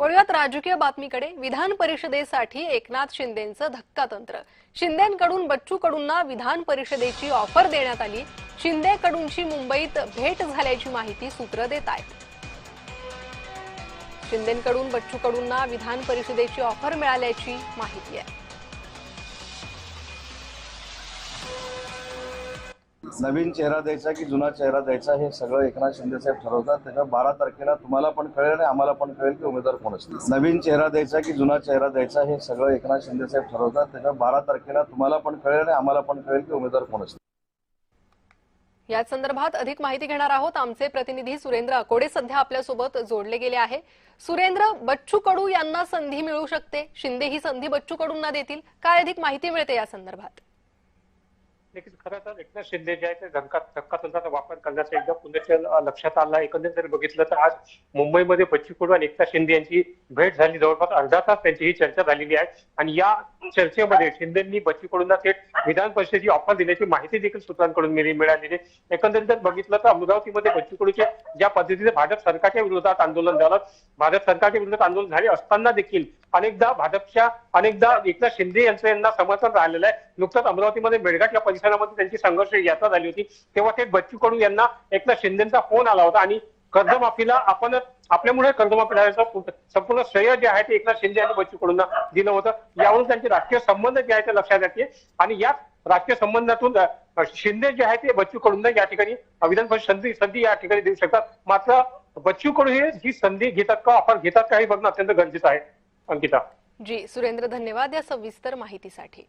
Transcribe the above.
वळूयात राजकीय बातमीकडे। विधान परिषदेसाठी एकनाथ शिंदेंचं धक्कातंत्र। शिंदेंकडून बच्चू कडूंना विधान परिषदेची ऑफर देण्यात आली। शिंदेकडूनची मुंबईत भेट झाल्याची माहिती सूत्र देत आहेत। शिंदेंकडून बच्चू कडूंना विधान परिषदेची ऑफर मिळाल्याची माहिती आहे। नवीन चेहरा द्यायचा की जुना चेहरा द्यायचा हे सगळं एकनाथ शिंदे साहेब ठरवतात। त्याच्या 12 तारखेला तुम्हाला पण कळेल आणि आम्हाला पण कळेल की उमेदवार कोण असतील। नवीन चेहरा द्यायचा की जुना चेहरा द्यायचा हे सगळं एकनाथ शिंदे साहेब ठरवतात। त्याच्या 12 तारखेला तुम्हाला पण कळेल आणि आम्हाला पण कळेल की उमेदवार कोण असतील। या संदर्भात अधिक माहिती घेणार आहोत। आमचे प्रतिनिधी सुरेंद्र अकोडे सध्या आपल्यासोबत जोडले गेले आहे। सुरेंद्र, बच्चू कडू यांना संधी मिळू शकते, शिंदे ही संधी बच्चू कडूंना देतील, काय अधिक माहिती मिळते या संदर्भात? देखील खरं तर एकनाथ शिंदे जे आहे ते धक्कातंत्राचा वापर करण्याचा एकदा पुन्हा लक्षात आला। एकंदरीत जर बघितलं तर आज मुंबईमध्ये बच्चू कडू आणि एकनाथ शिंदे यांची भेट झाली। जवळपास अर्धा तास त्यांची ही चर्चा झालेली आहे आणि या चर्चेमध्ये शिंदेंनी बच्चू कडूंना थेट विधान परिषदेची ऑफर दिल्याची माहिती देखील सूत्रांकडून मिळालेली आहे। एकंदरीत जर बघितलं तर अमरावतीमध्ये बच्चू कडूचे ज्या पद्धतीने भाजप सरकारच्या विरोधात आंदोलन झालं, भाजप सरकारच्या विरोधात आंदोलन झाले असताना देखील अनेकदा एकनाथ शिंदे यांना समर्थन राहिलेलं आहे। नुकताच अमरावतीमध्ये मेळघाट या परिसरामध्ये त्यांची संघर्ष यात्रा झाली होती, तेव्हा थेट बच्चू कडू यांना एकनाथ शिंदेचा फोन आला होता आणि कर्जमाफीला आपण आपल्यामुळे कर्जमाफी झाल्याचं संपूर्ण श्रेय जे आहे ते एकनाथ शिंदे यांनी बच्चू कडूंना दिलं होतं। यावरून त्यांचे राजकीय संबंध जे आहे ते लक्षात येते आणि याच राजकीय संबंधातून शिंदे जे आहे ते बच्चू कडूंना या ठिकाणी विधान परिषद संधी या ठिकाणी देऊ शकतात। मात्र बच्चू कडू ही संधी घेतात का, ऑफर घेतात का हे बघणं अत्यंत गरजेचं आहे। अंकिता जी, सुरेंद्र धन्यवाद या सविस्तर माहितीसाठी।